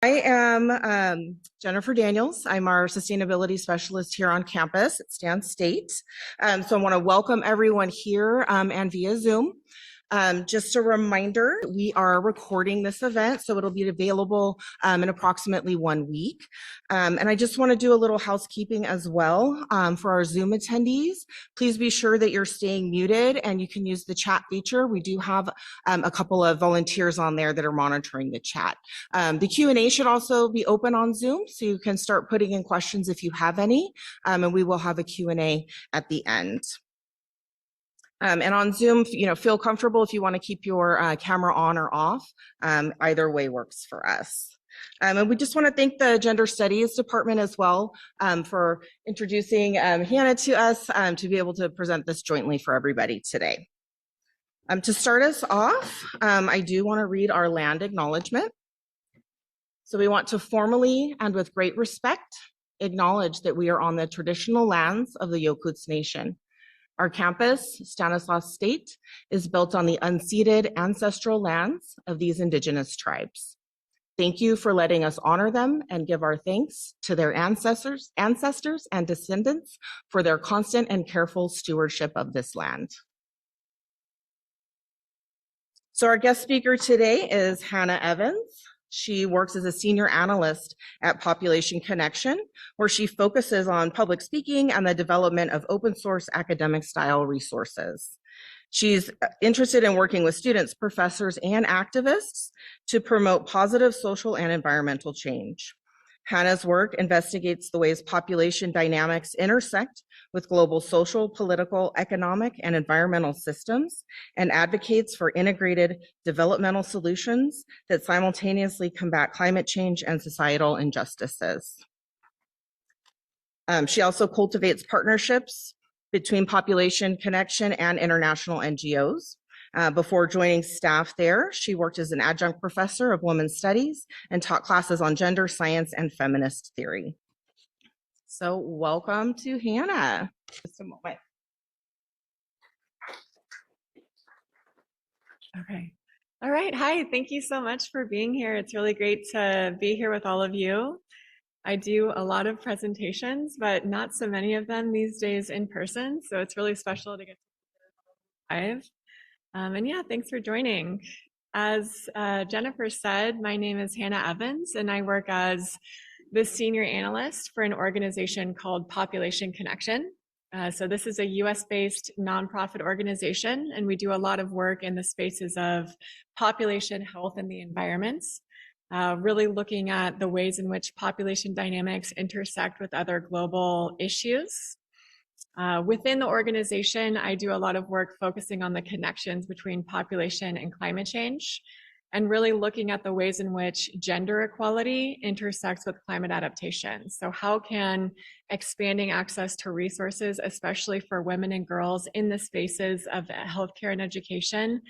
I am Jennifer Daniels. I'm our sustainability specialist here on campus at Stan State. So I want to welcome everyone here and via Zoom. Just a reminder, we are recording this event, so it'll be available in approximately 1 week. And I just want to do a little housekeeping as well for our Zoom attendees. Please be sure that you're staying muted and you can use the chat feature. We do have a couple of volunteers on there that are monitoring the chat. The Q&A should also be open on Zoom, so you can start putting in questions if you have any, and we will have a Q&A at the end. And on Zoom, feel comfortable if you want to keep your camera on or off. Either way works for us. And we just want to thank the Gender Studies Department as well for introducing Hannah to us to be able to present this jointly for everybody today. To start us off, I do want to read our land acknowledgement. So we want to formally and with great respect acknowledge that we are on the traditional lands of the Yokuts Nation. Our campus, Stanislaus State, is built on the unceded ancestral lands of these indigenous tribes. Thank you for letting us honor them and give our thanks to their ancestors and descendants for their constant and careful stewardship of this land. So our guest speaker today is Hannah Evans. She works as a senior analyst at Population Connection, where she focuses on public speaking and the development of open source academic style resources. She's interested in working with students, professors, and activists to promote positive social and environmental change. Hannah's work investigates the ways population dynamics intersect with global social, political, economic, and environmental systems, and advocates for integrated developmental solutions that simultaneously combat climate change and societal injustices. She also cultivates partnerships between Population Connection and international NGOs. Before joining staff there, she worked as an adjunct professor of women's studies and taught classes on gender science and feminist theory. So welcome to Hannah. Just a moment. Okay. All right. Hi. Thank you so much for being here. It's really great to be here with all of you. I do a lot of presentations, but not so many of them these days in person. So it's really special to get to live. And yeah, thanks for joining. As Jennifer said, my name is Hannah Evans, and I work as the senior analyst for an organization called Population Connection. So this is a US-based nonprofit organization, and we do a lot of work in the spaces of population health and the environment, really looking at the ways in which population dynamics intersect with other global issues. Within the organization, I do a lot of work focusing on the connections between population and climate change, and really looking at the ways in which gender equality intersects with climate adaptation. So how can expanding access to resources, especially for women and girls in the spaces of healthcare and education,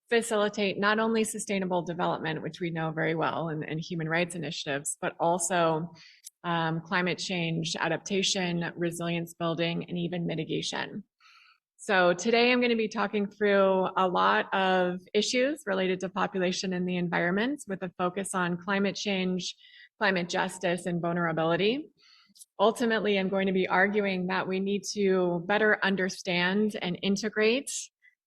facilitate not only sustainable development, which we know very well, and human rights initiatives, but also climate change, adaptation, resilience building, and even mitigation. So today I'm going to be talking through a lot of issues related to population and the environment with a focus on climate change, climate justice, and vulnerability. Ultimately, I'm going to be arguing that we need to better understand and integrate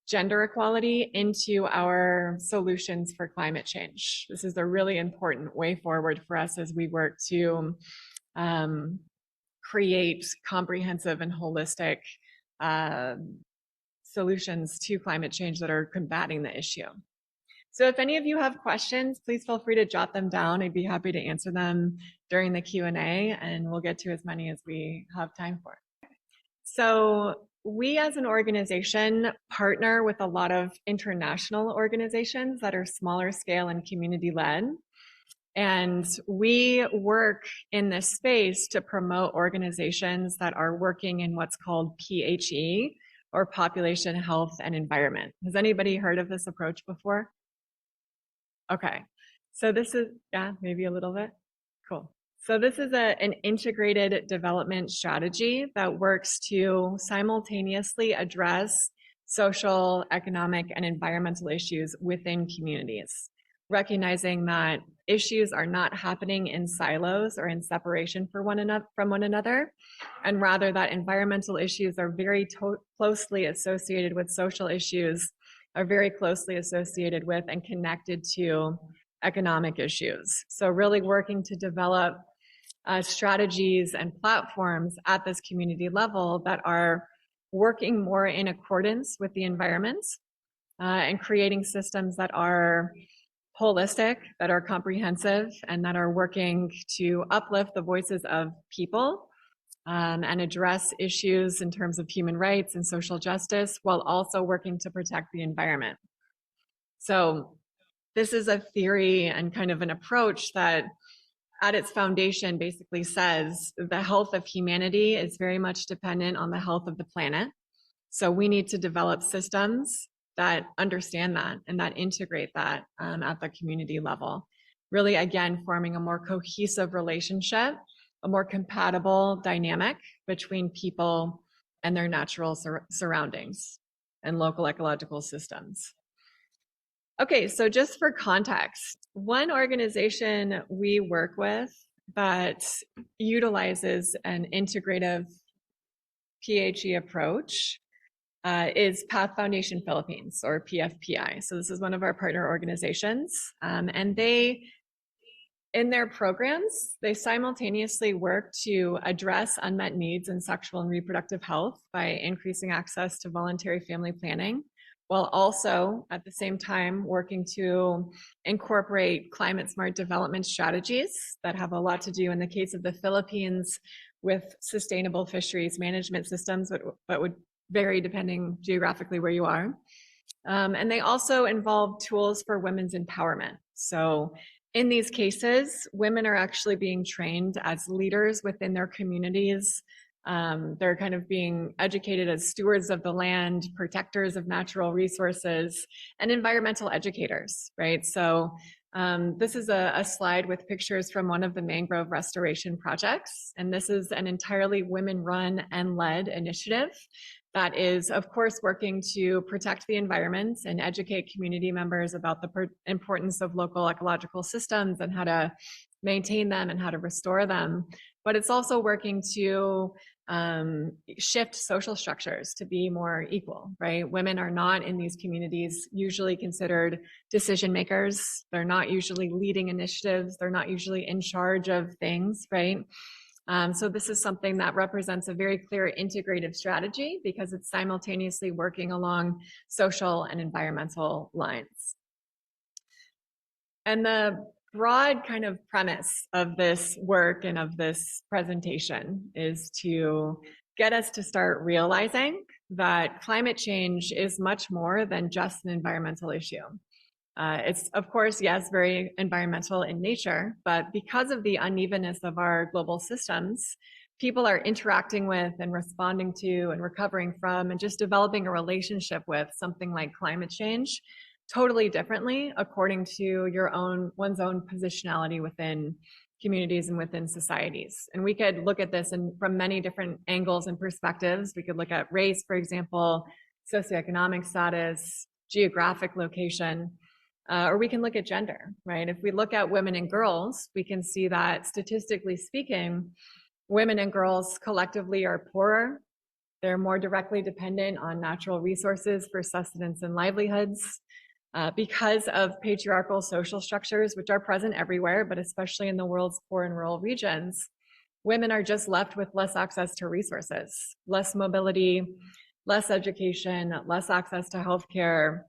gender equality into our solutions for climate change. This is a really important way forward for us as we work to create comprehensive and holistic solutions to climate change that are combating the issue. So if any of you have questions, please feel free to jot them down. I'd be happy to answer them during the Q&A, and we'll get to as many as we have time for. So we as an organization partner with a lot of international organizations that are smaller scale and community led. And we work in this space to promote organizations that are working in what's called PHE, or population health and environment. Has anybody heard of this approach before? Okay, so this is, yeah, maybe a little bit. Cool. So this is an integrated development strategy that works to simultaneously address social, economic, and environmental issues within communities. recognizing that issues are not happening in silos or in separation from one another, and rather that environmental issues are very closely associated with social issues, are very closely associated with and connected to economic issues. So really working to develop strategies and platforms at this community level that are working more in accordance with the environment, and creating systems that are holistic, that are comprehensive, and that are working to uplift the voices of people, and address issues in terms of human rights and social justice, while also working to protect the environment. So this is a theory and kind of an approach that at its foundation basically says the health of humanity is very much dependent on the health of the planet. So we need to develop systems that understand that and that integrate that at the community level. Really, again, forming a more cohesive relationship, a more compatible dynamic between people and their natural surroundings and local ecological systems. Okay, so just for context, one organization we work with that utilizes an integrative PHE approach is Path Foundation Philippines, or PFPI. So this is one of our partner organizations. And they, in their programs, they simultaneously work to address unmet needs in sexual and reproductive health by increasing access to voluntary family planning, while also at the same time working to incorporate climate smart development strategies that have a lot to do, in the case of the Philippines, with sustainable fisheries management systems, but would vary depending geographically where you are. And they also involve tools for women's empowerment. So in these cases, women are actually being trained as leaders within their communities. They're kind of being educated as stewards of the land, protectors of natural resources, and environmental educators, right? So this is a slide with pictures from one of the mangrove restoration projects. And this is an entirely women-run and led initiative that is, of course, working to protect the environment and educate community members about the importance of local ecological systems and how to maintain them and how to restore them. But it's also working to shift social structures to be more equal, right? Women are not in these communities usually considered decision makers. They're not usually leading initiatives. They're not usually in charge of things, right? So this is something that represents a very clear integrative strategy because it's simultaneously working along social and environmental lines. And the broad kind of premise of this work and of this presentation is to get us to start realizing that climate change is much more than just an environmental issue. It's, of course, yes, very environmental in nature, but because of the unevenness of our global systems, people are interacting with and responding to and recovering from and just developing a relationship with something like climate change totally differently according to one's own positionality within communities and within societies. And we could look at this from many different angles and perspectives. We could look at race, for example, socioeconomic status, geographic location, or we can look at gender, right? If we look at women and girls, we can see that statistically speaking, women and girls collectively are poorer. They're more directly dependent on natural resources for sustenance and livelihoods. Because of patriarchal social structures, which are present everywhere, but especially in the world's poor and rural regions, women are just left with less access to resources, less mobility, less education, less access to healthcare,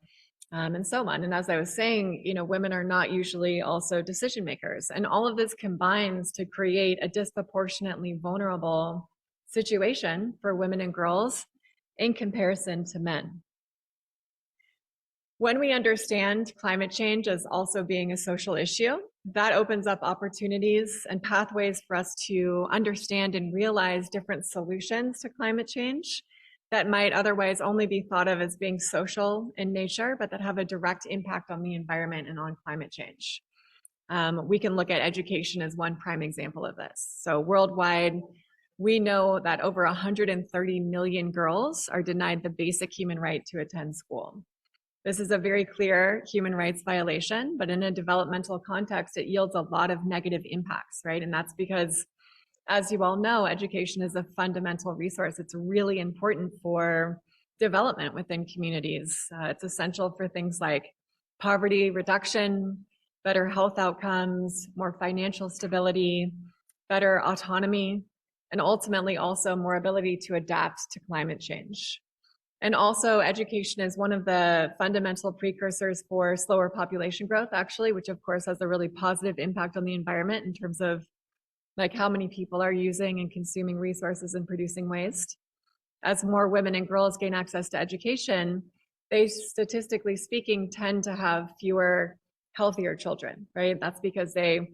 and so on. And as I was saying, women are not usually also decision makers. And all of this combines to create a disproportionately vulnerable situation for women and girls in comparison to men. When we understand climate change as also being a social issue, that opens up opportunities and pathways for us to understand and realize different solutions to climate change that might otherwise only be thought of as being social in nature, but that have a direct impact on the environment and on climate change. We can look at education as one prime example of this. So worldwide, we know that over 130 million girls are denied the basic human right to attend school. This is a very clear human rights violation, but in a developmental context, it yields a lot of negative impacts, right? And that's because, as you all know, education is a fundamental resource. It's really important for development within communities. It's essential for things like poverty reduction, better health outcomes, more financial stability, better autonomy, and ultimately also more ability to adapt to climate change. And also education is one of the fundamental precursors for slower population growth, actually, which of course has a really positive impact on the environment in terms of like how many people are using and consuming resources and producing waste. As more women and girls gain access to education, they, statistically speaking, tend to have fewer healthier children, right? That's because they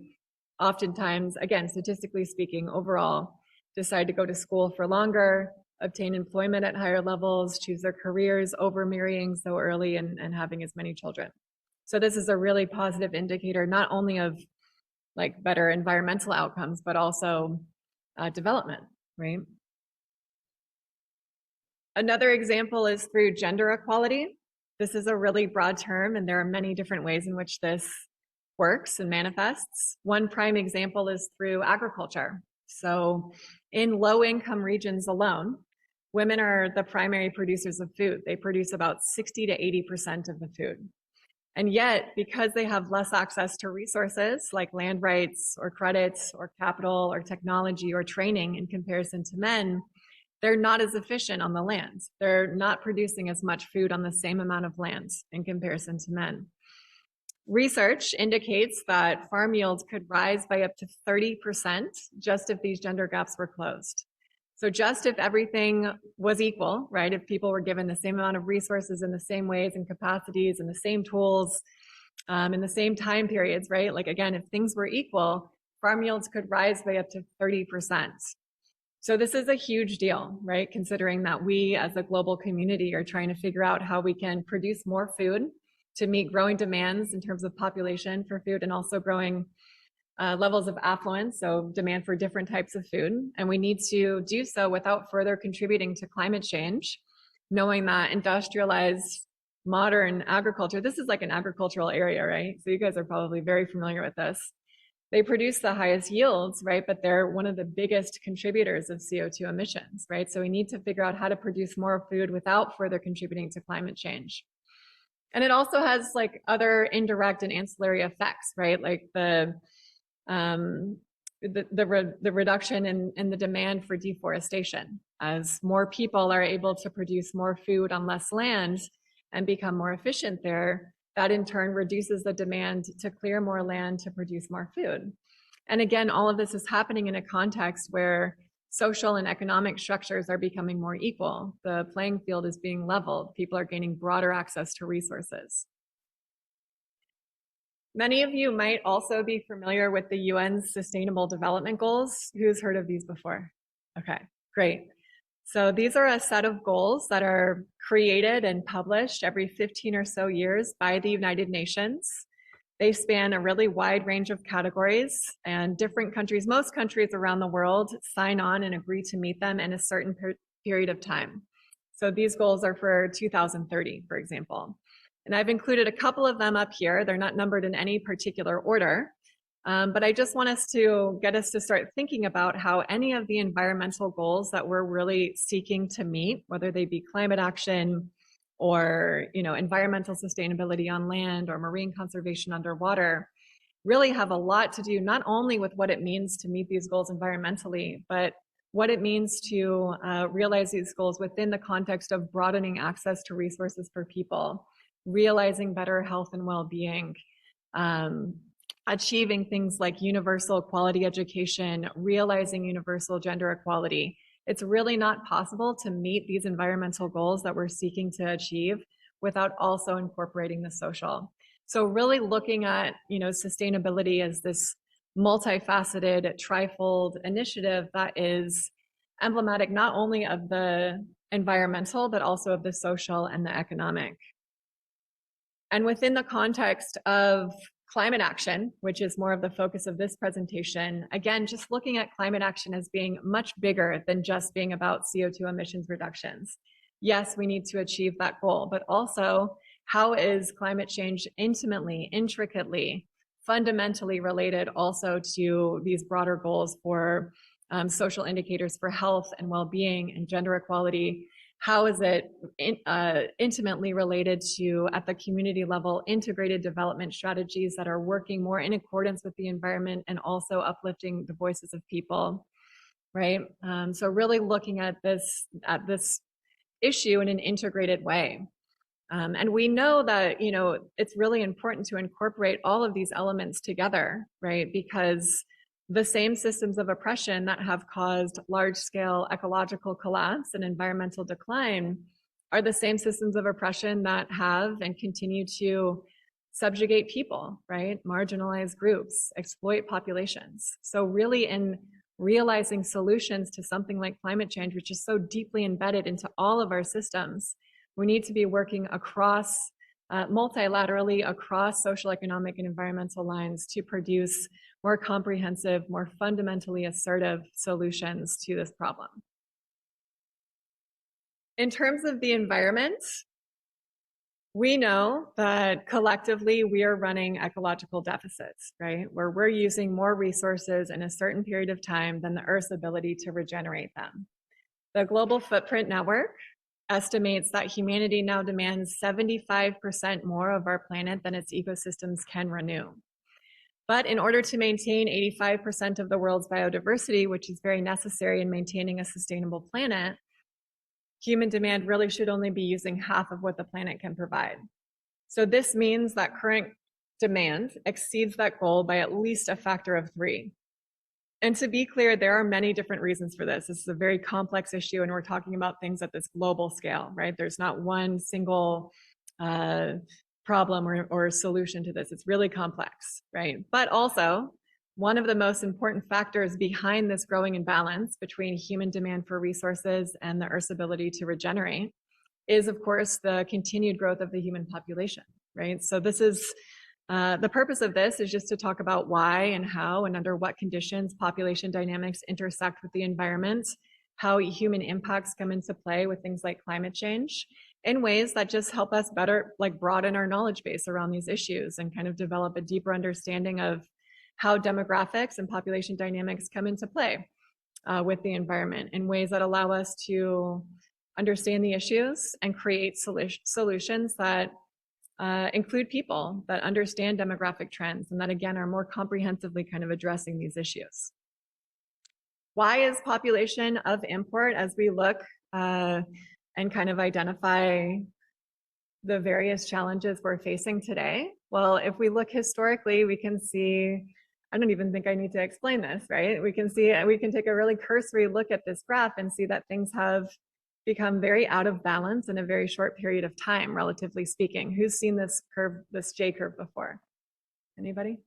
oftentimes, again, statistically speaking, overall, decide to go to school for longer, obtain employment at higher levels, choose their careers over marrying so early and having as many children. So this is a really positive indicator, not only of like better environmental outcomes, but also development, right? Another example is through gender equality. This is a really broad term, and there are many different ways in which this works and manifests. One prime example is through agriculture. So in low-income regions alone, women are the primary producers of food. They produce about 60 to 80% of the food. And yet, because they have less access to resources like land rights or credits or capital or technology or training in comparison to men, they're not as efficient on the land. They're not producing as much food on the same amount of land in comparison to men. Research indicates that farm yields could rise by up to 30% just if these gender gaps were closed. So just if everything was equal, right? If people were given the same amount of resources in the same ways and capacities and the same tools in the same time periods, right? Like again, if things were equal, farm yields could rise by up to 30%. So this is a huge deal, right? Considering that we as a global community are trying to figure out how we can produce more food to meet growing demands in terms of population for food and also growing levels of affluence, so demand for different types of food. And we need to do so without further contributing to climate change, knowing that industrialized modern agriculture, this is like an agricultural area, right? So you guys are probably very familiar with this. They produce the highest yields, right? But they're one of the biggest contributors of CO2 emissions, right? So we need to figure out how to produce more food without further contributing to climate change. And it also has like other indirect and ancillary effects, right? Like the reduction in the demand for deforestation. As more people are able to produce more food on less land and become more efficient there, that in turn reduces the demand to clear more land to produce more food. And again, all of this is happening in a context where social and economic structures are becoming more equal. The playing field is being leveled. People are gaining broader access to resources. Many of you might also be familiar with the UN's Sustainable Development Goals. Who's heard of these before? Okay, great. So these are a set of goals that are created and published every 15 or so years by the United Nations. They span a really wide range of categories, and different countries, most countries around the world, sign on and agree to meet them in a certain period of time. So these goals are for 2030, for example. And I've included a couple of them up here. They're not numbered in any particular order. But I just want us to get us to start thinking about how any of the environmental goals that we're really seeking to meet, whether they be climate action or environmental sustainability on land or marine conservation underwater, really have a lot to do not only with what it means to meet these goals environmentally, but what it means to realize these goals within the context of broadening access to resources for people, realizing better health and well-being, achieving things like universal quality education, realizing universal gender equality. It's really not possible to meet these environmental goals that we're seeking to achieve without also incorporating the social. So really looking at, sustainability as this multifaceted, trifold initiative that is emblematic not only of the environmental, but also of the social and the economic. And within the context of climate action, which is more of the focus of this presentation, again, just looking at climate action as being much bigger than just being about CO2 emissions reductions. Yes, we need to achieve that goal, but also how is climate change intimately, intricately, fundamentally related also to these broader goals for social indicators for health and well-being and gender equality? How is it intimately related to, at the community level, integrated development strategies that are working more in accordance with the environment and also uplifting the voices of people, right? So really looking at this issue in an integrated way. And we know that, it's really important to incorporate all of these elements together, right? Because the same systems of oppression that have caused large-scale ecological collapse and environmental decline are the same systems of oppression that have and continue to subjugate people, right? Marginalize groups, exploit populations. So really in realizing solutions to something like climate change, which is so deeply embedded into all of our systems, we need to be working across multilaterally across social, economic, and environmental lines to produce more comprehensive, more fundamentally assertive solutions to this problem. In terms of the environment, we know that collectively we are running ecological deficits, right? Where we're using more resources in a certain period of time than the Earth's ability to regenerate them. The Global Footprint Network estimates that humanity now demands 75% more of our planet than its ecosystems can renew. But in order to maintain 85% of the world's biodiversity, which is very necessary in maintaining a sustainable planet, human demand really should only be using half of what the planet can provide. So this means that current demand exceeds that goal by at least a factor of 3. And to be clear, there are many different reasons for this. This is a very complex issue, and we're talking about things at this global scale, right? There's not one single problem or solution to this. It's really complex, right? But also, one of the most important factors behind this growing imbalance between human demand for resources and the Earth's ability to regenerate is, of course, the continued growth of the human population, right? So this is the purpose of this is just to talk about why and how and under what conditions population dynamics intersect with the environment, how human impacts come into play with things like climate change in ways that just help us better broaden our knowledge base around these issues and kind of develop a deeper understanding of how demographics and population dynamics come into play with the environment in ways that allow us to understand the issues and create solutions that include people that understand demographic trends and that, again, are more comprehensively kind of addressing these issues. Why is population of import, as we look and kind of identify the various challenges we're facing today? Well, if we look historically, we can see, I don't even think I need to explain this, right? We can take a really cursory look at this graph and see that things have become very out of balance in a very short period of time, relatively speaking. Who's seen this curve, this J curve before? Anybody?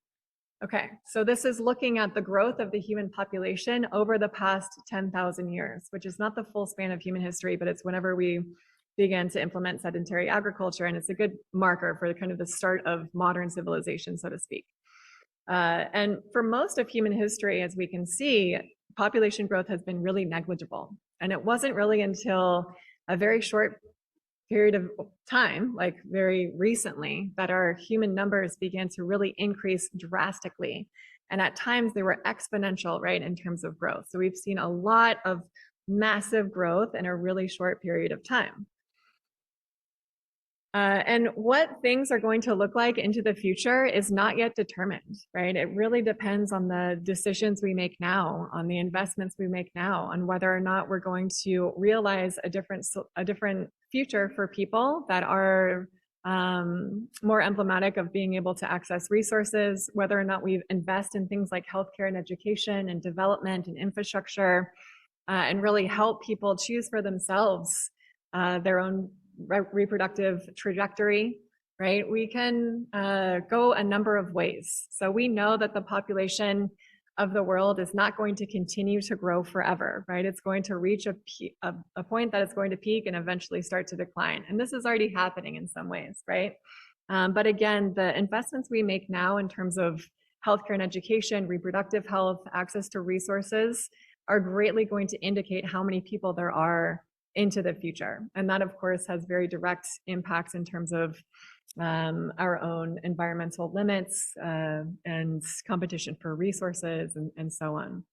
Okay, so this is looking at the growth of the human population over the past 10,000 years, which is not the full span of human history, but it's whenever we began to implement sedentary agriculture, and it's a good marker for kind of the start of modern civilization, so to speak. And for most of human history, as we can see, population growth has been really negligible. And it wasn't really until a very short period of time, like very recently, that our human numbers began to really increase drastically. And at times they were exponential, right, in terms of growth. So we've seen a lot of massive growth in a really short period of time. And what things are going to look like into the future is not yet determined, right? It really depends on the decisions we make now, on the investments we make now, on whether or not we're going to realize a different future for people that are more emblematic of being able to access resources, whether or not we invest in things like healthcare and education and development and infrastructure, and really help people choose for themselves their own reproductive trajectory, right? We can go a number of ways. So we know that the population of the world is not going to continue to grow forever, right? It's going to reach a point that it's going to peak and eventually start to decline. And this is already happening in some ways, right? But again, the investments we make now in terms of healthcare and education, reproductive health, access to resources are greatly going to indicate how many people there are into the future. And that, of course, has very direct impacts in terms of our own environmental limits, and competition for resources, and so on.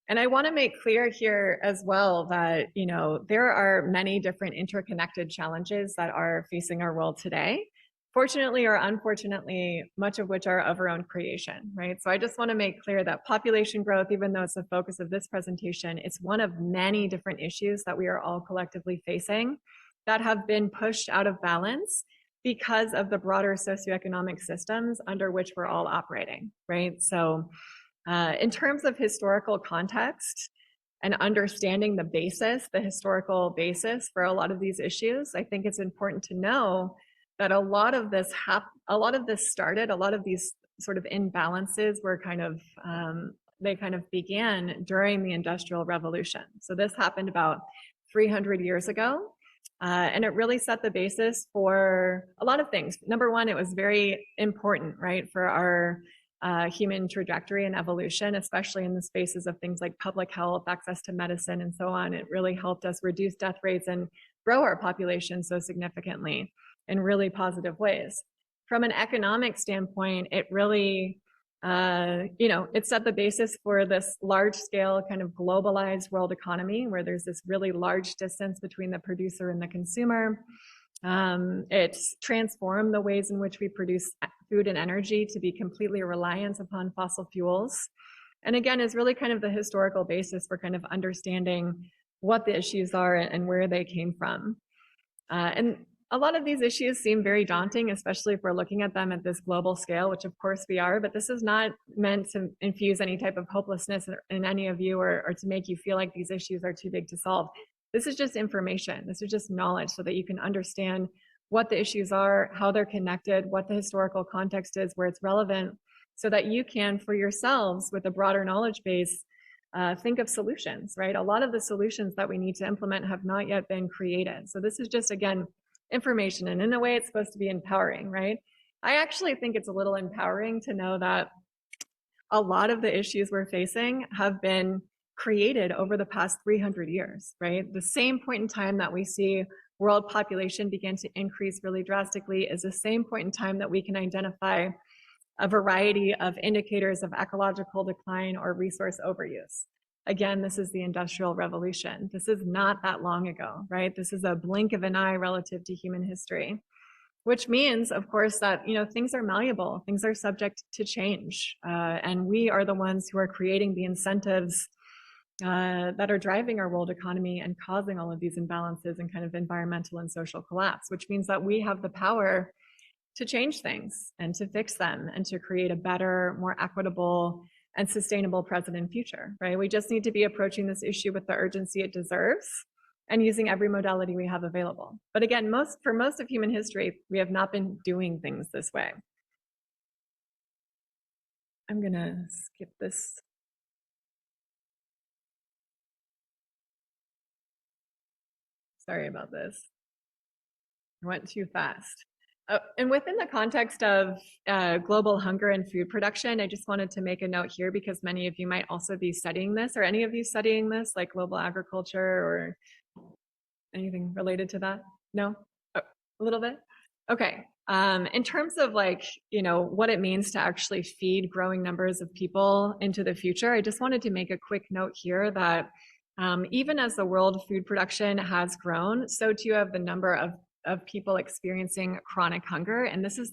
And I want to make clear here as well that, there are many different interconnected challenges that are facing our world today. Fortunately or unfortunately, much of which are of our own creation, right? So I just want to make clear that population growth, even though it's the focus of this presentation, it's one of many different issues that we are all collectively facing that have been pushed out of balance because of the broader socioeconomic systems under which we're all operating, right? So in terms of historical context and understanding the historical basis for a lot of these issues, I think it's important to know that a lot of these sort of imbalances were they kind of began during the Industrial Revolution. So this happened about 300 years ago. And it really set the basis for a lot of things. Number one, it was very important, right, for our human trajectory and evolution, especially in the spaces of things like public health, access to medicine, and so on. It really helped us reduce death rates and grow our population so significantly in really positive ways. From an economic standpoint, it really, it set the basis for this large scale kind of globalized world economy where there's this really large distance between the producer and the consumer. It's transformed the ways in which we produce food and energy to be completely reliant upon fossil fuels. And again, is really kind of the historical basis for kind of understanding what the issues are and where they came from. And a lot of these issues seem very daunting, especially if we're looking at them at this global scale, which of course we are, but this is not meant to infuse any type of hopelessness in any of you or to make you feel like these issues are too big to solve. This is just information. This is just knowledge so that you can understand what the issues are, how they're connected, what the historical context is, where it's relevant, so that you can, for yourselves, with a broader knowledge base, think of solutions, right? A lot of the solutions that we need to implement have not yet been created. So this is just, again, information. And in a way, it's supposed to be empowering, right? I actually think it's a little empowering to know that a lot of the issues we're facing have been created over the past 300 years, right? The same point in time that we see world population begin to increase really drastically is the same point in time that we can identify a variety of indicators of ecological decline or resource overuse. Again, this is the Industrial Revolution. This is not that long ago, right? This is a blink of an eye relative to human history, which means, of course, that things are malleable, things are subject to change, and we are the ones who are creating the incentives that are driving our world economy and causing all of these imbalances and kind of environmental and social collapse, which means that we have the power to change things and to fix them and to create a better, more equitable and sustainable present and future, right? We just need to be approaching this issue with the urgency it deserves and using every modality we have available. But again, for most of human history, we have not been doing things this way. I'm gonna skip this. Sorry about this. I went too fast. And within the context of global hunger and food production, I just wanted to make a note here because many of you might also be studying this. Are any of you studying this, like global agriculture or anything related to that? No? Oh, a little bit? Okay. In terms of what it means to actually feed growing numbers of people into the future, I just wanted to make a quick note here that even as the world food production has grown, so too have the number of people experiencing chronic hunger. And this is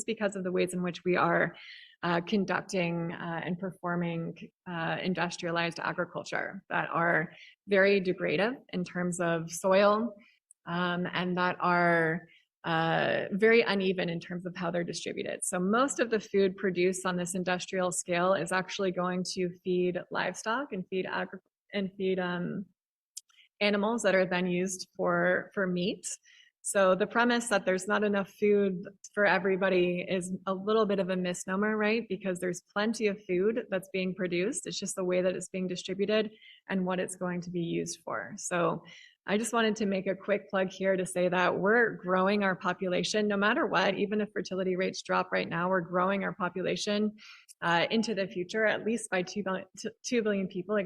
because of the ways in which we are conducting and performing industrialized agriculture that are very degradative in terms of soil and that are very uneven in terms of how they're distributed. So most of the food produced on this industrial scale is actually going to feed livestock and feed animals that are then used for meat. So the premise that there's not enough food for everybody is a little bit of a misnomer, right? Because there's plenty of food that's being produced. It's just the way that it's being distributed and what it's going to be used for. So I just wanted to make a quick plug here to say that we're growing our population no matter what. Even if fertility rates drop right now, we're growing our population into the future, at least by 2 billion people,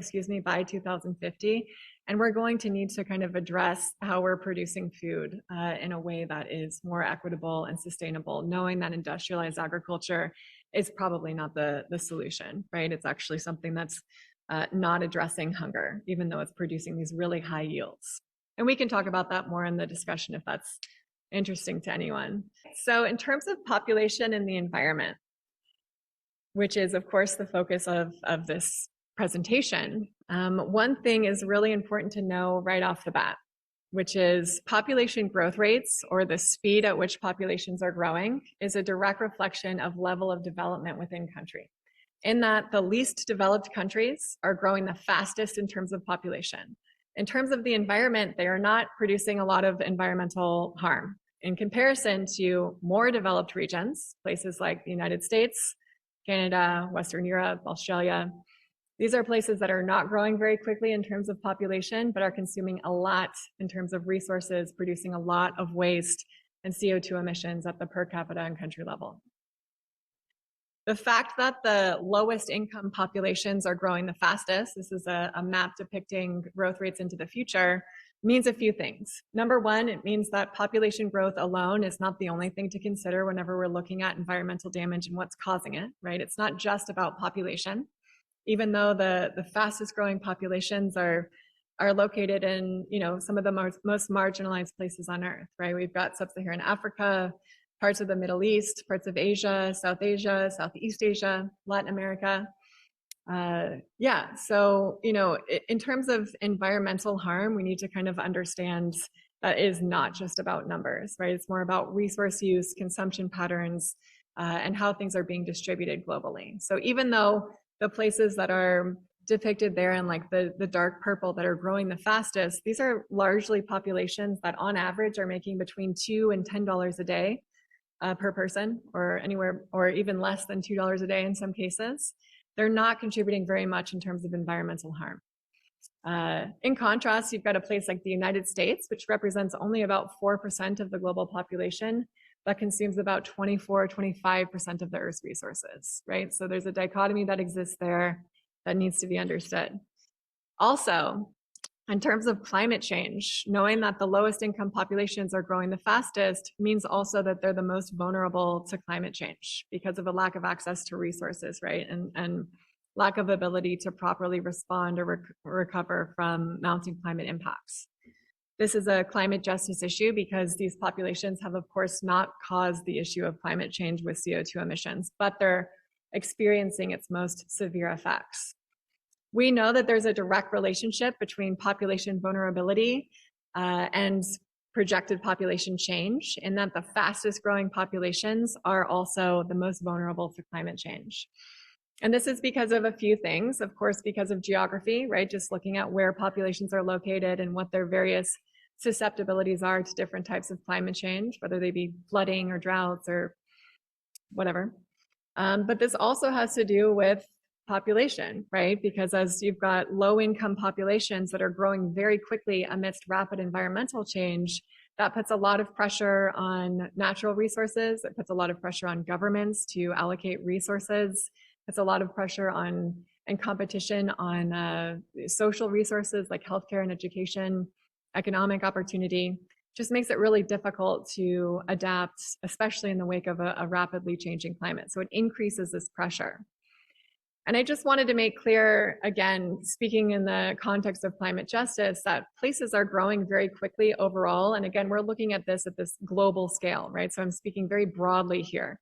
by 2050. And we're going to need to kind of address how we're producing food in a way that is more equitable and sustainable, knowing that industrialized agriculture is probably not the solution, right? It's actually something that's not addressing hunger, even though it's producing these really high yields. And we can talk about that more in the discussion if that's interesting to anyone. So in terms of population and the environment, which is of course the focus of this presentation, one thing is really important to know right off the bat, which is population growth rates, or the speed at which populations are growing, is a direct reflection of level of development within country. In that the least developed countries are growing the fastest in terms of population. In terms of the environment, they are not producing a lot of environmental harm. In comparison to more developed regions, places like the United States, Canada, Western Europe, Australia, these are places that are not growing very quickly in terms of population, but are consuming a lot in terms of resources, producing a lot of waste and CO2 emissions at the per capita and country level. The fact that the lowest income populations are growing the fastest, this is a map depicting growth rates into the future, means a few things. Number one, it means that population growth alone is not the only thing to consider whenever we're looking at environmental damage and what's causing it, right? It's not just about population. Even though the fastest growing populations are located in, some of the most marginalized places on Earth, right? We've got sub-Saharan Africa, parts of the Middle East, parts of Asia, Southeast Asia, Latin America. So, in terms of environmental harm, we need to kind of understand that is not just about numbers, right? It's more about resource use, consumption patterns, and how things are being distributed globally. So even though the places that are depicted there in like the dark purple that are growing the fastest, these are largely populations that on average are making between $2 and $10 a day per person, or anywhere, or even less than $2 a day in some cases. They're not contributing very much in terms of environmental harm. In contrast, you've got a place like the United States, which represents only about 4% of the global population, but consumes about 25% of the Earth's resources, right? So there's a dichotomy that exists there that needs to be understood. Also, in terms of climate change, knowing that the lowest income populations are growing the fastest means also that they're the most vulnerable to climate change because of a lack of access to resources, right? And lack of ability to properly respond or recover from mounting climate impacts. This is a climate justice issue because these populations have, of course, not caused the issue of climate change with CO2 emissions, but they're experiencing its most severe effects. We know that there's a direct relationship between population vulnerability and projected population change, in that the fastest growing populations are also the most vulnerable to climate change. And this is because of a few things, of course, because of geography, right? Just looking at where populations are located and what their various susceptibilities are to different types of climate change, whether they be flooding or droughts or whatever. But this also has to do with population, right? Because as you've got low income populations that are growing very quickly amidst rapid environmental change, that puts a lot of pressure on natural resources. It puts a lot of pressure on governments to allocate resources. It's a lot of pressure on and competition on social resources like healthcare and education, economic opportunity. Just makes it really difficult to adapt, especially in the wake of a rapidly changing climate. So it increases this pressure. And I just wanted to make clear, again, speaking in the context of climate justice, that places are growing very quickly overall. And again, we're looking at this global scale, right? So I'm speaking very broadly here.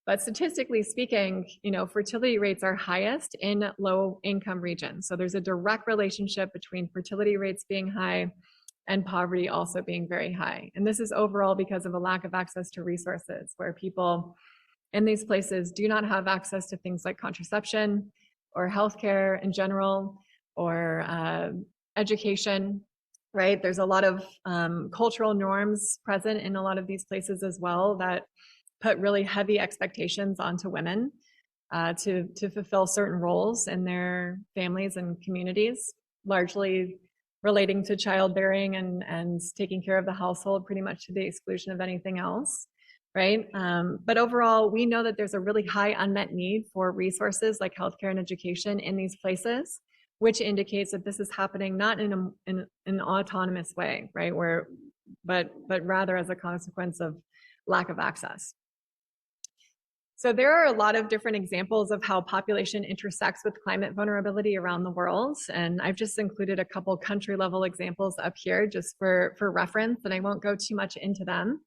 But statistically speaking, fertility rates are highest in low income regions. So there's a direct relationship between fertility rates being high and poverty also being very high. And this is overall because of a lack of access to resources, where people in these places do not have access to things like contraception or healthcare in general, or education, right? There's a lot of cultural norms present in a lot of these places as well that put really heavy expectations onto women to fulfill certain roles in their families and communities, largely relating to childbearing and taking care of the household pretty much to the exclusion of anything else, right? But overall, we know that there's a really high unmet need for resources like healthcare and education in these places, which indicates that this is happening not in an autonomous way, right? But rather as a consequence of lack of access. So there are a lot of different examples of how population intersects with climate vulnerability around the world. And I've just included a couple country level examples up here just for reference, and I won't go too much into them.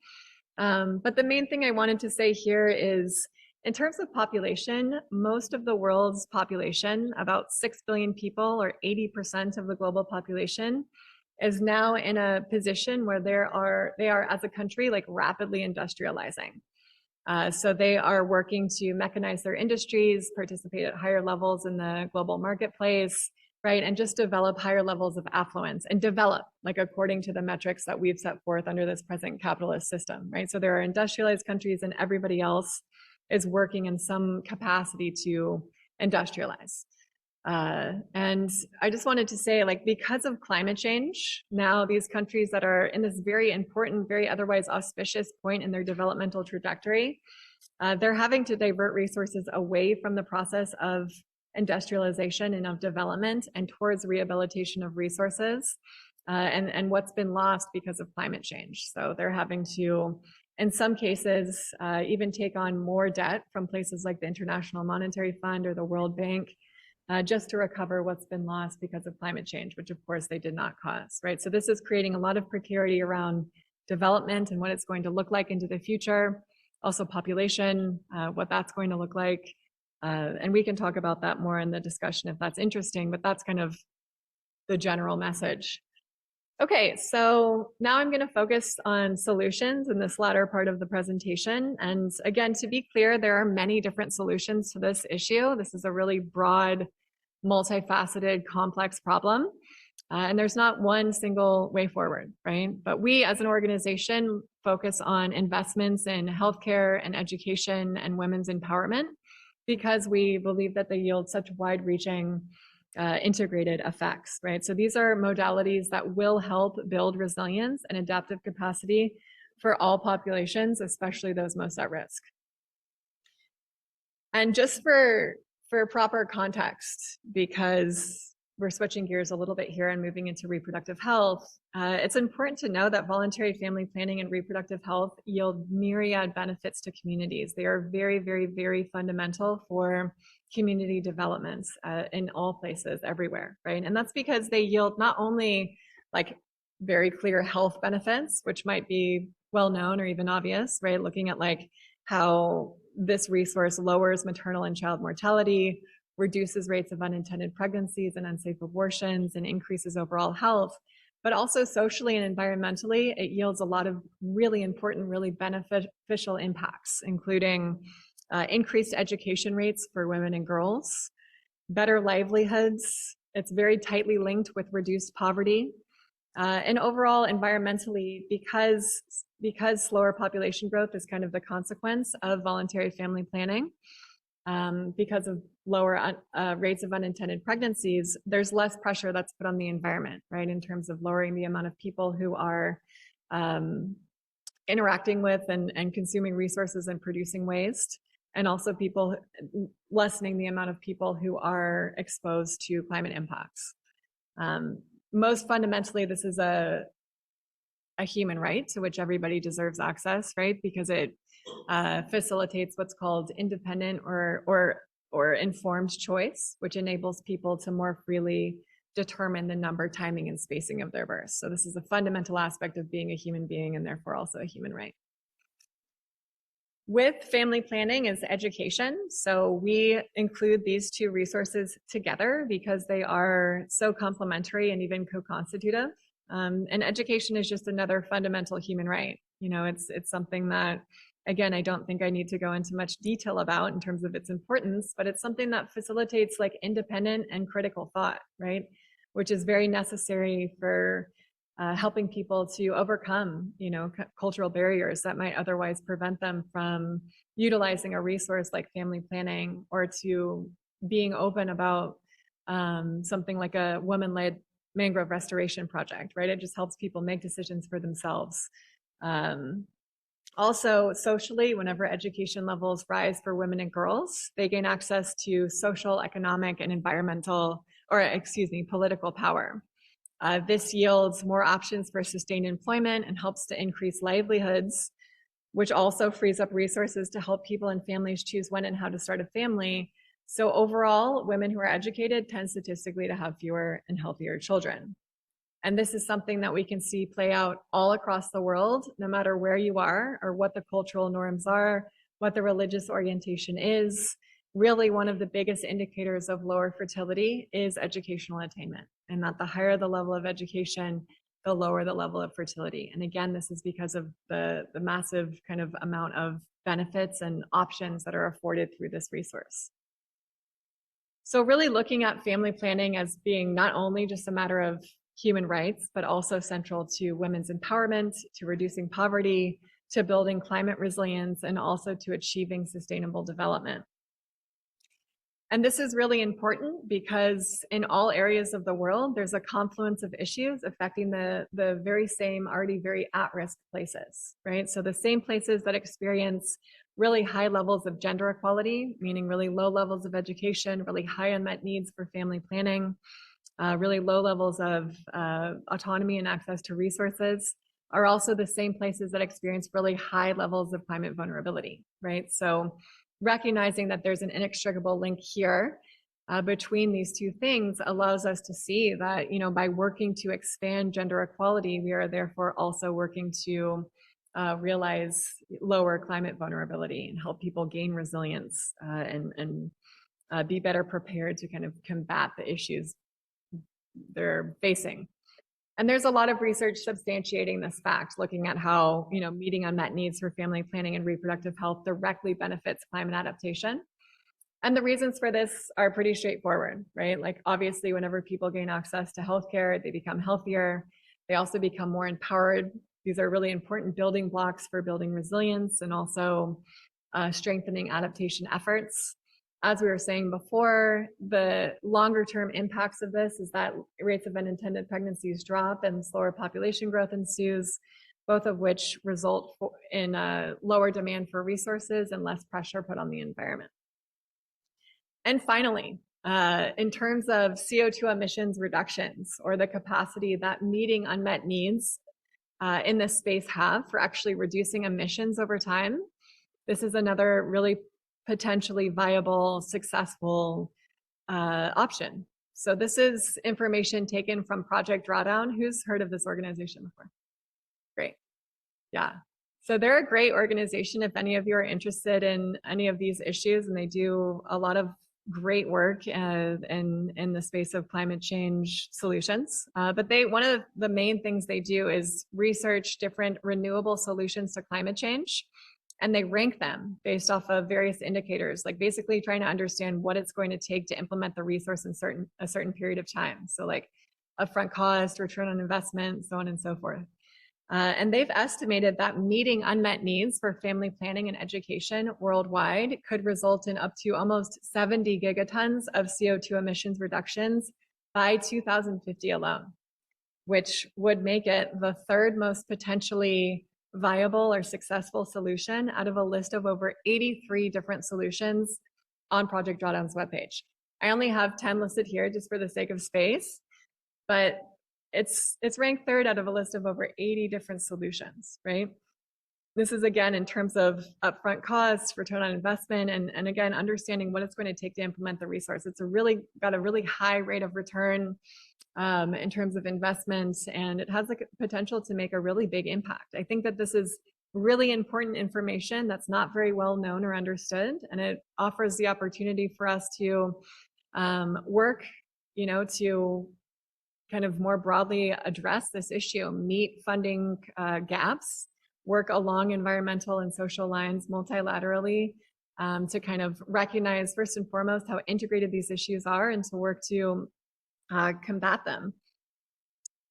But the main thing I wanted to say here is, in terms of population, most of the world's population, about 6 billion people or 80% of the global population, is now in a position where they are as a country like rapidly industrializing. So they are working to mechanize their industries, participate at higher levels in the global marketplace, right? And just develop higher levels of affluence and develop like according to the metrics that we've set forth under this present capitalist system, right? So there are industrialized countries and everybody else is working in some capacity to industrialize. And I just wanted to say, like, because of climate change, now these countries that are in this very important, very otherwise auspicious point in their developmental trajectory, they're having to divert resources away from the process of industrialization and of development and towards rehabilitation of resources and what's been lost because of climate change. So they're having to, in some cases, even take on more debt from places like the International Monetary Fund or the World Bank, just to recover what's been lost because of climate change, which of course they did not cause, right? So this is creating a lot of precarity around development and what it's going to look like into the future. Also population, what that's going to look like. And we can talk about that more in the discussion if that's interesting, but that's kind of the general message. Okay, so now I'm going to focus on solutions in this latter part of the presentation. And again, to be clear, there are many different solutions to this issue. This is a really broad, multifaceted, complex problem. And there's not one single way forward, right? But we as an organization focus on investments in healthcare and education and women's empowerment because we believe that they yield such wide-reaching integrated effects, right? So these are modalities that will help build resilience and adaptive capacity for all populations, especially those most at risk. And just for proper context, because we're switching gears a little bit here and moving into reproductive health, it's important to know that voluntary family planning and reproductive health yield myriad benefits to communities. They are very, very, very fundamental for community developments in all places, everywhere, right? And that's because they yield not only like very clear health benefits, which might be well known or even obvious, right? Looking at like how this resource lowers maternal and child mortality, reduces rates of unintended pregnancies and unsafe abortions, and increases overall health. But also socially and environmentally, it yields a lot of really important, really beneficial impacts, including increased education rates for women and girls, better livelihoods. It's very tightly linked with reduced poverty. And overall, environmentally, because slower population growth is kind of the consequence of voluntary family planning, because of lower rates of unintended pregnancies, there's less pressure that's put on the environment, right? In terms of lowering the amount of people who are interacting with and consuming resources and producing waste, and also people lessening the amount of people who are exposed to climate impacts. Most fundamentally, this is a human right to which everybody deserves access, right? Because it facilitates what's called independent or informed choice, which enables people to more freely determine the number, timing, and spacing of their births. So this is a fundamental aspect of being a human being and therefore also a human right. With family planning is education. So we include these two resources together because they are so complementary and even co-constitutive. And education is just another fundamental human right. You know, it's something that, again, I don't think I need to go into much detail about in terms of its importance, but it's something that facilitates like independent and critical thought, right? Which is very necessary for helping people to overcome, you know, cultural barriers that might otherwise prevent them from utilizing a resource like family planning, or to being open about something like a woman-led mangrove restoration project, right? It just helps people make decisions for themselves. Also, socially, whenever education levels rise for women and girls, they gain access to social, economic, and environmental, or excuse me, political power. This yields more options for sustained employment and helps to increase livelihoods, which also frees up resources to help people and families choose when and how to start a family. So overall, women who are educated tend statistically to have fewer and healthier children. And this is something that we can see play out all across the world, no matter where you are or what the cultural norms are, what the religious orientation is. Really, one of the biggest indicators of lower fertility is educational attainment, and that the higher the level of education, the lower the level of fertility. And again, this is because of the massive kind of amount of benefits and options that are afforded through this resource. So really looking at family planning as being not only just a matter of human rights, but also central to women's empowerment, to reducing poverty, to building climate resilience, and also to achieving sustainable development. And this is really important because in all areas of the world, there's a confluence of issues affecting the very same, already very at-risk places, right? So the same places that experience really high levels of gender equality, meaning really low levels of education, really high unmet needs for family planning, really low levels of autonomy and access to resources, are also the same places that experience really high levels of climate vulnerability, right? So recognizing that there's an inextricable link here between these two things allows us to see that, you know, by working to expand gender equality, we are therefore also working to realize lower climate vulnerability and help people gain resilience and be better prepared to kind of combat the issues they're facing. And there's a lot of research substantiating this fact, looking at how, you know, meeting unmet needs for family planning and reproductive health directly benefits climate adaptation. And the reasons for this are pretty straightforward, right? Like obviously, whenever people gain access to healthcare, they become healthier. They also become more empowered. These are really important building blocks for building resilience and also strengthening adaptation efforts. As we were saying before, the longer term impacts of this is that rates of unintended pregnancies drop and slower population growth ensues, both of which result in a lower demand for resources and less pressure put on the environment. And finally, in terms of CO2 emissions reductions, or the capacity that meeting unmet needs in this space have for actually reducing emissions over time, this is another really potentially viable, successful option. So this is information taken from Project Drawdown. Who's heard of this organization before? Great. Yeah. So they're a great organization if any of you are interested in any of these issues, and they do a lot of great work in the space of climate change solutions. But one of the main things they do is research different renewable solutions to climate change. And they rank them based off of various indicators, like basically trying to understand what it's going to take to implement the resource in a certain period of time. So like upfront cost, return on investment, so on and so forth. And they've estimated that meeting unmet needs for family planning and education worldwide could result in up to almost 70 gigatons of CO2 emissions reductions by 2050 alone, which would make it the third most potentially viable or successful solution out of a list of over 83 different solutions on Project Drawdown's webpage. I only have 10 listed here just for the sake of space, but it's ranked third out of a list of over 80 different solutions, right? This is again in terms of upfront costs, return on investment, and again, understanding what it's going to take to implement the resource. It's got a really high rate of return in terms of investment, and it has the potential to make a really big impact. I think that this is really important information that's not very well known or understood, and it offers the opportunity for us to work, you know, to kind of more broadly address this issue, meet funding gaps, work along environmental and social lines multilaterally to kind of recognize first and foremost how integrated these issues are and to work to combat them.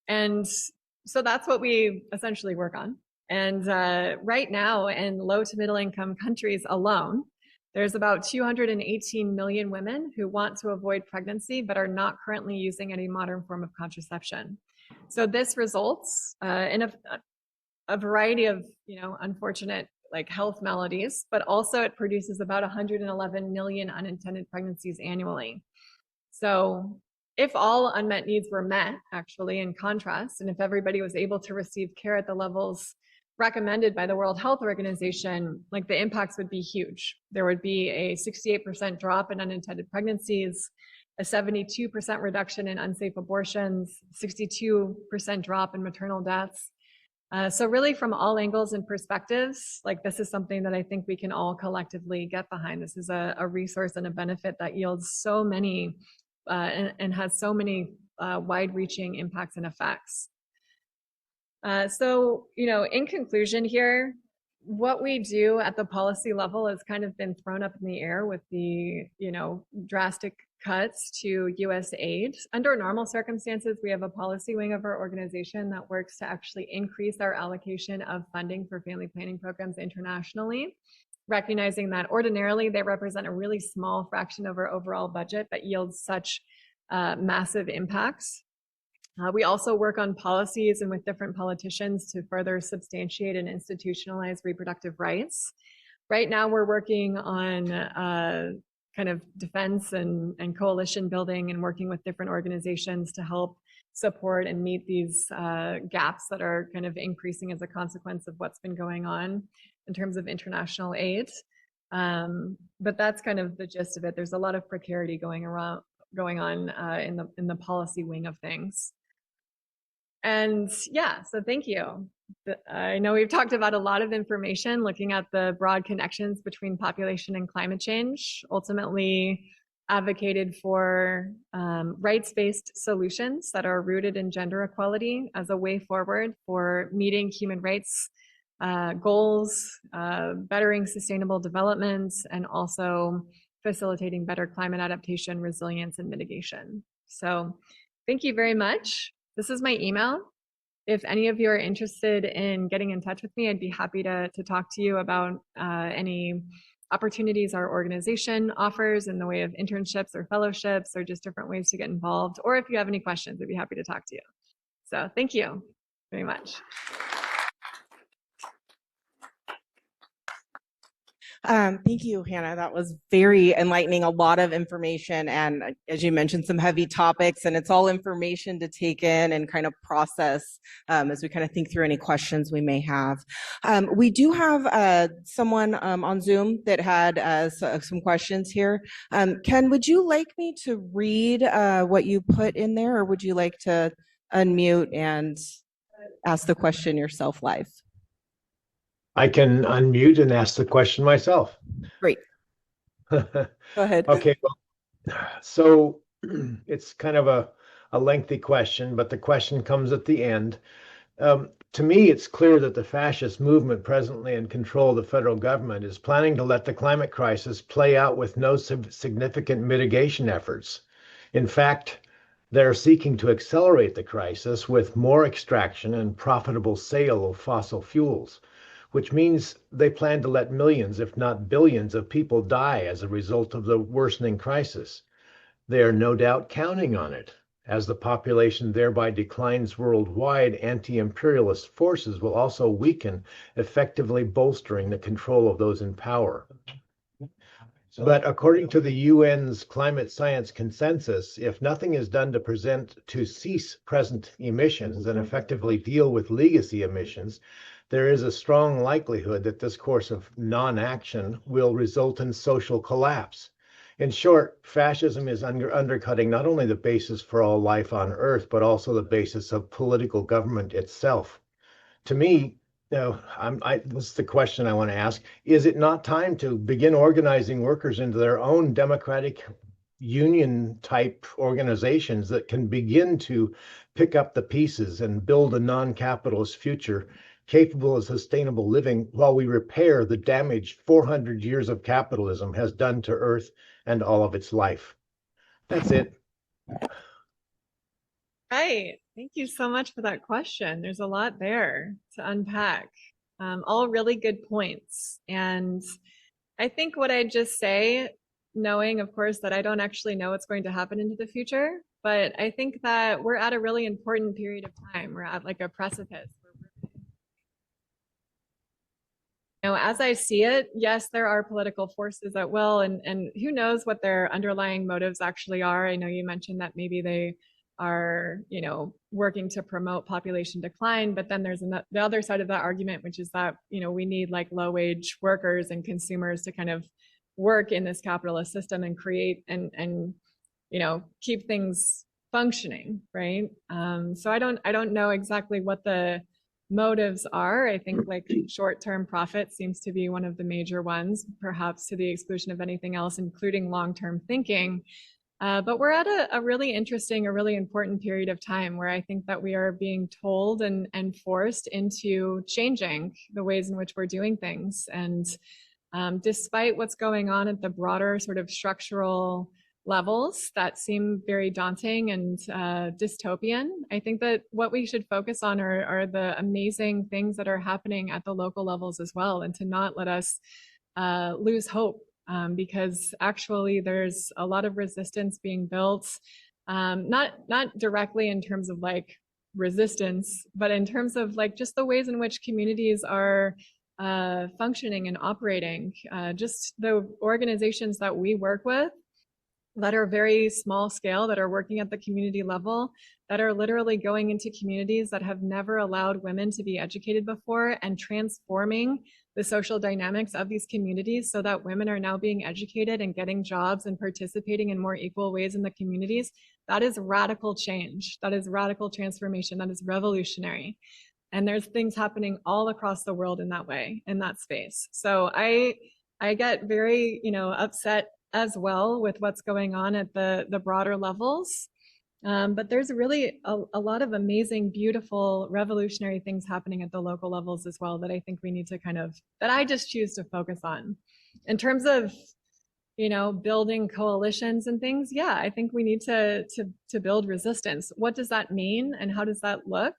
And so that's what we essentially work on. And right now in low to middle income countries alone, There's about 218 million women who want to avoid pregnancy but are not currently using any modern form of contraception. So this results in a variety of, unfortunate like health maladies, but also it produces about 111 million unintended pregnancies annually. So if all unmet needs were met, actually, in contrast, and if everybody was able to receive care at the levels recommended by the World Health Organization, like the impacts would be huge. There would be a 68% drop in unintended pregnancies, a 72% reduction in unsafe abortions, 62% drop in maternal deaths. So really from all angles and perspectives, like this is something that I think we can all collectively get behind. This is a resource and a benefit that yields so many and has so many wide-reaching impacts and effects. So, in conclusion here, what we do at the policy level has kind of been thrown up in the air with the, drastic cuts to US aid. Under normal circumstances, we have a policy wing of our organization that works to actually increase our allocation of funding for family planning programs internationally, recognizing that ordinarily they represent a really small fraction of our overall budget that yields such massive impacts. We also work on policies and with different politicians to further substantiate and institutionalize reproductive rights. Right now, we're working on kind of defense and coalition building and working with different organizations to help support and meet these gaps that are kind of increasing as a consequence of what's been going on in terms of international aid. But that's kind of the gist of it. There's a lot of precarity going on in the policy wing of things. And yeah, so thank you. I know we've talked about a lot of information looking at the broad connections between population and climate change, ultimately advocated for rights-based solutions that are rooted in gender equality as a way forward for meeting human rights goals, bettering sustainable development, and also facilitating better climate adaptation, resilience, and mitigation. So thank you very much. This is my email. If any of you are interested in getting in touch with me, I'd be happy to talk to you about any opportunities our organization offers in the way of internships or fellowships or just different ways to get involved. Or if you have any questions, I'd be happy to talk to you. So thank you very much. Thank you, Hannah. That was very enlightening, a lot of information. And as you mentioned, some heavy topics, and it's all information to take in and kind of process as we kind of think through any questions we may have. We do have someone on Zoom that had some questions here. Ken, would you like me to read what you put in there, or would you like to unmute and ask the question yourself live? I can unmute and ask the question myself. Great. Go ahead. Okay, well, so it's kind of a lengthy question, but the question comes at the end. To me, it's clear that the fascist movement presently in control of the federal government is planning to let the climate crisis play out with no significant mitigation efforts. In fact, they're seeking to accelerate the crisis with more extraction and profitable sale of fossil fuels, which means they plan to let millions, if not billions, of people die as a result of the worsening crisis. They are no doubt counting on it. As the population thereby declines worldwide, anti-imperialist forces will also weaken, effectively bolstering the control of those in power. But according to the UN's climate science consensus, if nothing is done to cease present emissions and effectively deal with legacy emissions, there is a strong likelihood that this course of non-action will result in social collapse. In short, fascism is undercutting not only the basis for all life on Earth, but also the basis of political government itself. To me, this is the question I want to ask. Is it not time to begin organizing workers into their own democratic union-type organizations that can begin to pick up the pieces and build a non-capitalist future capable of sustainable living while we repair the damage 400 years of capitalism has done to Earth and all of its life? That's it. Right. Thank you so much for that question. There's a lot there to unpack. All really good points. And I think what I just say, knowing, of course, that I don't actually know what's going to happen into the future, but I think that we're at a really important period of time. We're at like a precipice. As I see it, yes, there are political forces at will, and who knows what their underlying motives actually are. I know you mentioned that maybe they are, working to promote population decline, but then there's the other side of that argument, which is that, we need like low wage workers and consumers to kind of work in this capitalist system and create and keep things functioning, right? So I don't know exactly what the motives are. I think like short-term profit seems to be one of the major ones, perhaps to the exclusion of anything else, including long-term thinking. But we're at a really interesting, a really important period of time where I think that we are being told and forced into changing the ways in which we're doing things. And despite what's going on at the broader sort of structural levels that seem very daunting and dystopian, I think that what we should focus on are the amazing things that are happening at the local levels as well, and to not let us lose hope, because actually there's a lot of resistance being built, not directly in terms of like resistance, but in terms of like just the ways in which communities are functioning and operating. Just the organizations that we work with that are very small scale, that are working at the community level, that are literally going into communities that have never allowed women to be educated before and transforming the social dynamics of these communities so that women are now being educated and getting jobs and participating in more equal ways in the communities. That is radical change. That is radical transformation. That is revolutionary. And there's things happening all across the world in that way, in that space. So I get very, upset as well with what's going on at the broader levels. But there's really a lot of amazing, beautiful, revolutionary things happening at the local levels as well that I think we need to that I just choose to focus on. In terms of, building coalitions and things, yeah, I think we need to build resistance. What does that mean and how does that look?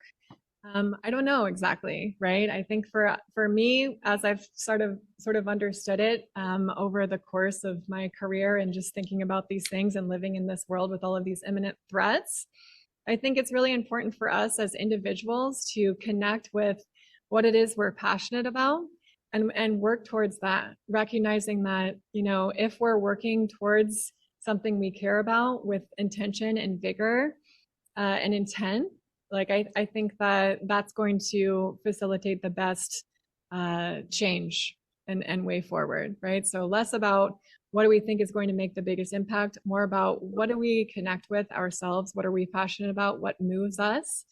I don't know exactly, right? I think for me, as I've sort of understood it over the course of my career and just thinking about these things and living in this world with all of these imminent threats, I think it's really important for us as individuals to connect with what it is we're passionate about and work towards that, recognizing that, if we're working towards something we care about with intention and vigor and intent, like I think that that's going to facilitate the best change and way forward, right? So less about what do we think is going to make the biggest impact, more about what do we connect with ourselves, what are we passionate about, what moves us,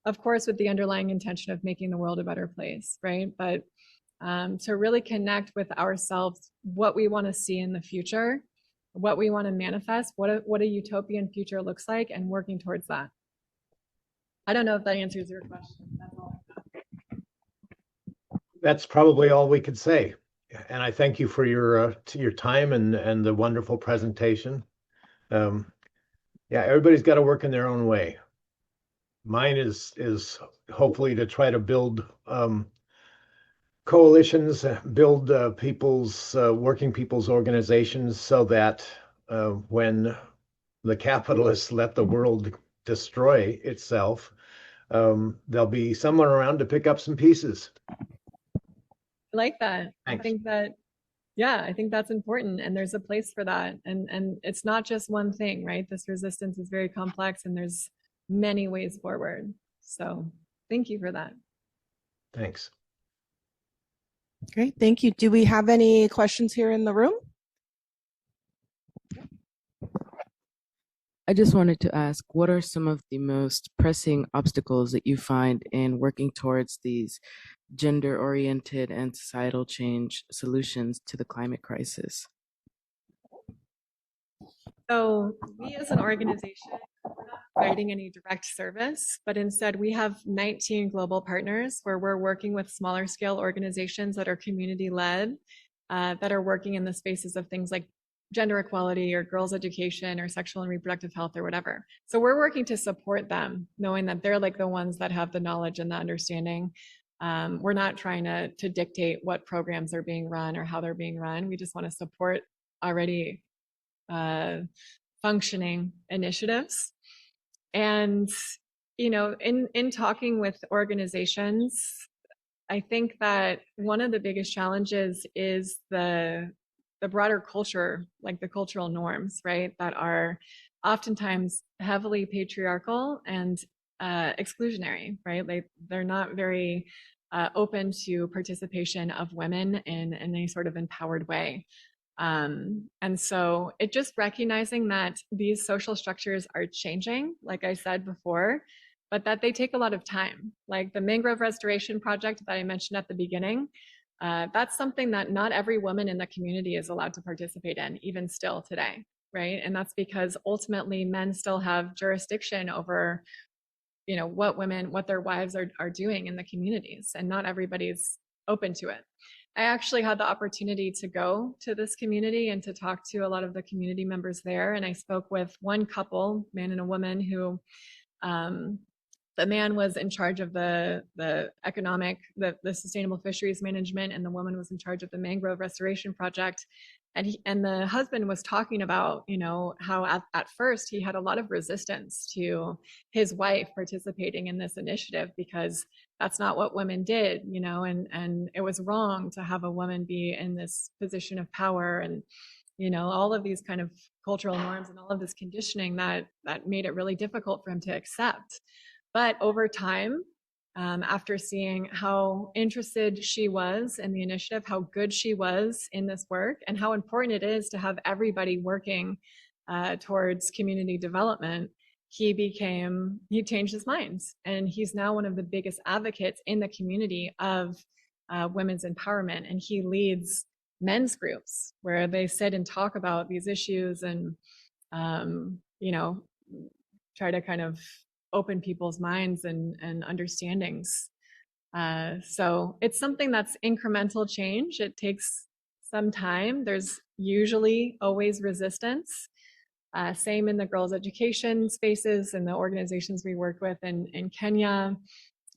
of course, with the underlying intention of making the world a better place, right? But to really connect with ourselves, what we want to see in the future, what we want to manifest, what a utopian future looks like, and working towards that. I don't know if that answers your question. That's all I got. That's probably all we could say. And I thank you for your time and the wonderful presentation. Yeah, everybody's got to work in their own way. Mine is hopefully to try to build coalitions, build working people's organizations so that when the capitalists let the world destroy itself, there'll be someone around to pick up some pieces. I like that. Thanks. I think that's important, and there's a place for that. And it's not just one thing, right? This resistance is very complex, and there's many ways forward. So thank you for that. Thanks. Great, thank you. Do we have any questions here in the room? I just wanted to ask, what are some of the most pressing obstacles that you find in working towards these gender-oriented and societal change solutions to the climate crisis? So we as an organization, we're not providing any direct service, but instead we have 19 global partners where we're working with smaller scale organizations that are community led, that are working in the spaces of things like gender equality or girls' education or sexual and reproductive health or whatever. So we're working to support them, knowing that they're like the ones that have the knowledge and the understanding. We're not trying to dictate what programs are being run or how they're being run. We just want to support already functioning initiatives. And, you know, in talking with organizations, I think that one of the biggest challenges is the broader culture, like the cultural norms, right, that are oftentimes heavily patriarchal and exclusionary, right? They're not very open to participation of women in any sort of empowered way. And so it just recognizing that these social structures are changing, like I said before, but that they take a lot of time. Like the mangrove restoration project that I mentioned at the beginning, that's something that not every woman in the community is allowed to participate in, even still today, right? And that's because ultimately men still have jurisdiction over, you know, what their wives are doing in the communities, and not everybody's open to it. I actually had the opportunity to go to this community and to talk to a lot of the community members there. And I spoke with one couple, man and a woman, who the man was in charge of the sustainable fisheries management, and the woman was in charge of the mangrove restoration project. And the husband was talking about, you know, how at first he had a lot of resistance to his wife participating in this initiative, because that's not what women did, you know, and it was wrong to have a woman be in this position of power, and, you know, all of these kind of cultural norms and all of this conditioning that made it really difficult for him to accept. But over time, after seeing how interested she was in the initiative, how good she was in this work, and how important it is to have everybody working towards community development, he changed his mind. And he's now one of the biggest advocates in the community of women's empowerment. And he leads men's groups where they sit and talk about these issues and, you know, try to kind of open people's minds and understandings. So it's something that's incremental change. It takes some time. There's usually always resistance. Same in the girls' education spaces and the organizations we work with in Kenya.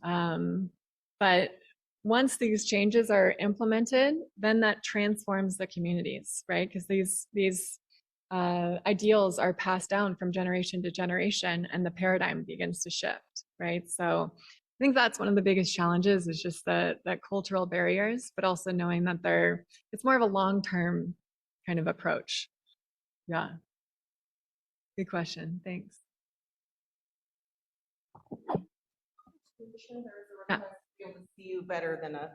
But once these changes are implemented, then that transforms the communities, right? Because these ideals are passed down from generation to generation, and the paradigm begins to shift, right? So I think that's one of the biggest challenges, is just that cultural barriers, but also knowing that it's more of a long-term kind of approach. Yeah. Good question. Thanks. Yeah. Be able to see you better than a.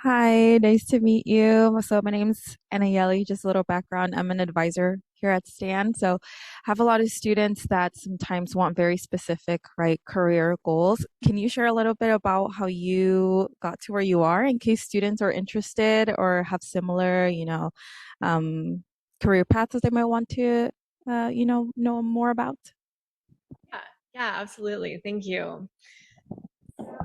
Hi, nice to meet you. So my name's Anayeli. Just a little background. I'm an advisor here at STAN. So I have a lot of students that sometimes want very specific, right, career goals. Can you share a little bit about how you got to where you are, in case students are interested or have similar, career paths that they might want to, know more about? Yeah, absolutely. Thank you.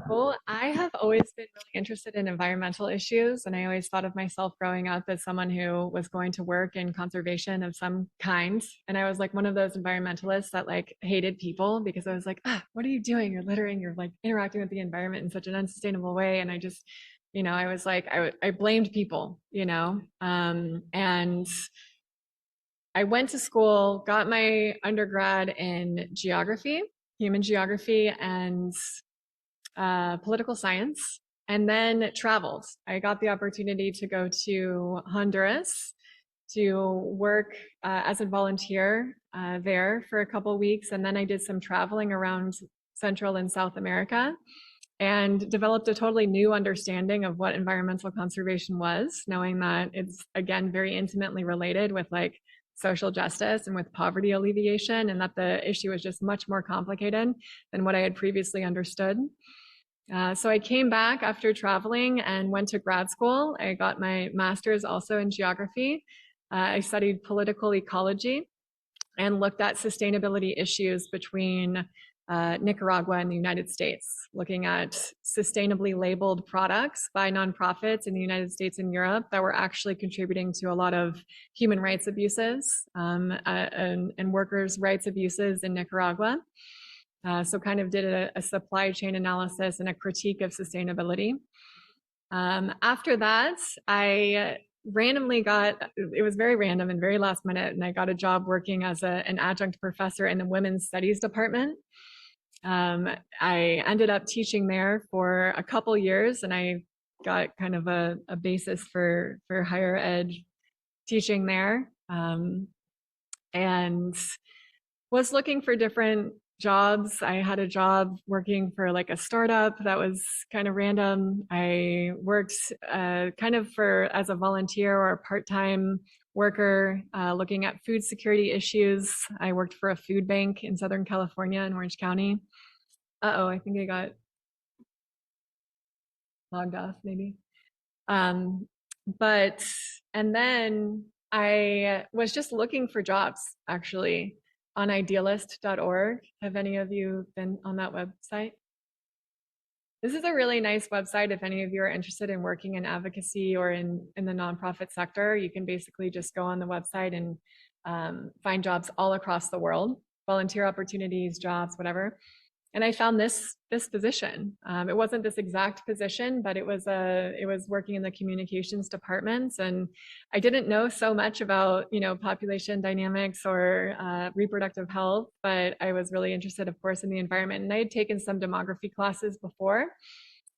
Well, I have always been really interested in environmental issues, and I always thought of myself growing up as someone who was going to work in conservation of some kind. And I was like one of those environmentalists that like hated people, because I was like, what are you doing? You're littering, you're like interacting with the environment in such an unsustainable way. And I just, you know, I was like, I blamed people, you know, and I went to school, got my undergrad in geography, human geography, and political science, and then traveled. I got the opportunity to go to Honduras to work as a volunteer there for a couple of weeks. And then I did some traveling around Central and South America and developed a totally new understanding of what environmental conservation was, knowing that it's, again, very intimately related with like social justice and with poverty alleviation, and that the issue is just much more complicated than what I had previously understood. So I came back after traveling and went to grad school. I got my master's also in geography. I studied political ecology and looked at sustainability issues between Nicaragua and the United States, looking at sustainably labeled products by nonprofits in the United States and Europe that were actually contributing to a lot of human rights abuses and workers' rights abuses in Nicaragua. So kind of did a supply chain analysis and a critique of sustainability. After that, I randomly it was very random and very last minute, and I got a job working as an adjunct professor in the women's studies department. I ended up teaching there for a couple years, and I got kind of a basis for higher ed teaching there, and was looking for different jobs. I had a job working for like a startup that was kind of random. I worked kind of as a volunteer or a part-time worker looking at food security issues. I worked for a food bank in Southern California in Orange County. I think I got logged off maybe. And then I was just looking for jobs actually on idealist.org. Have any of you been on that website? This is a really nice website if any of you are interested in working in advocacy or in the nonprofit sector. You can basically just go on the website and find jobs all across the world, volunteer opportunities, jobs, whatever. And I found this position. It wasn't this exact position, but it was working in the communications departments. And I didn't know so much about population dynamics or reproductive health, but I was really interested, of course, in the environment. And I had taken some demography classes before,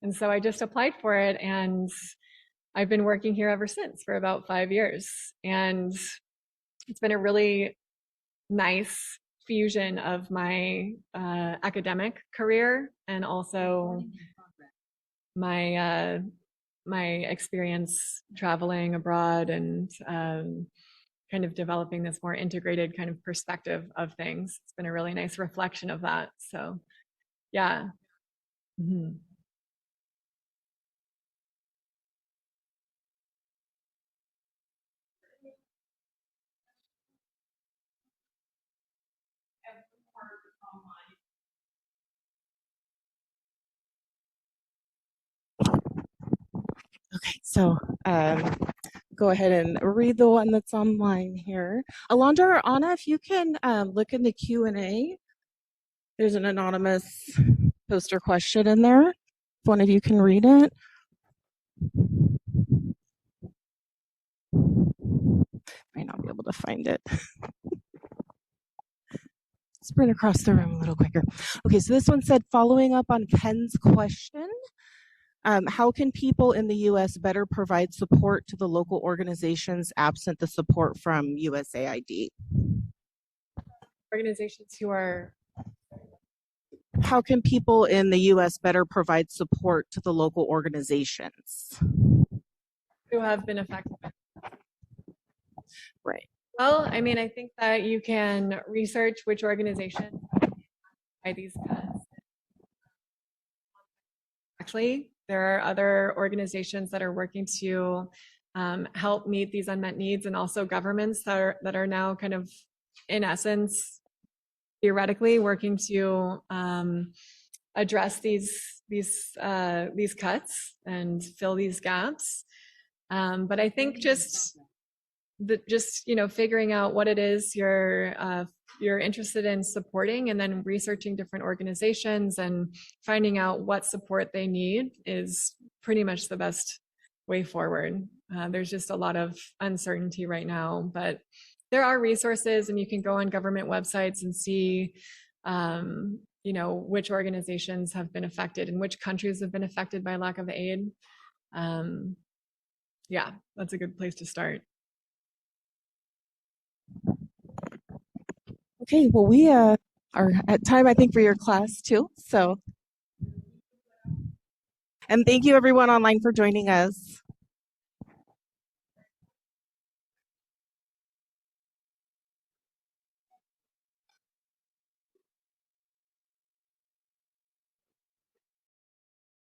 and so I just applied for it. And I've been working here ever since for about 5 years, and it's been a really nice fusion of my academic career and also my experience traveling abroad and kind of developing this more integrated kind of perspective of things. It's been a really nice reflection of that. So, yeah. Mm-hmm. Okay, so go ahead and read the one that's online here. Alondra or Anna, if you can look in the Q&A, there's an anonymous poster question in there. If one of you can read it. Might not be able to find it. Sprint across the room a little quicker. Okay, so this one said, following up on Ken's question, how can people in the U.S. better provide support to the local organizations absent the support from USAID? Organizations who are... How can people in the U.S. better provide support to the local organizations who have been affected? Right. Well, I mean, I think that you can research which organizations by these cuts. Actually, there are other organizations that are working to help meet these unmet needs, and also governments that are now kind of, in essence, theoretically working to address these cuts and fill these gaps. But I think just figuring out what it is you're interested in supporting, and then researching different organizations and finding out what support they need is pretty much the best way forward. There's just a lot of uncertainty right now, but there are resources, and you can go on government websites and see which organizations have been affected and which countries have been affected by lack of aid. Yeah, that's a good place to start. Okay, well, we are at time, I think, for your class too. So, and thank you everyone online for joining us.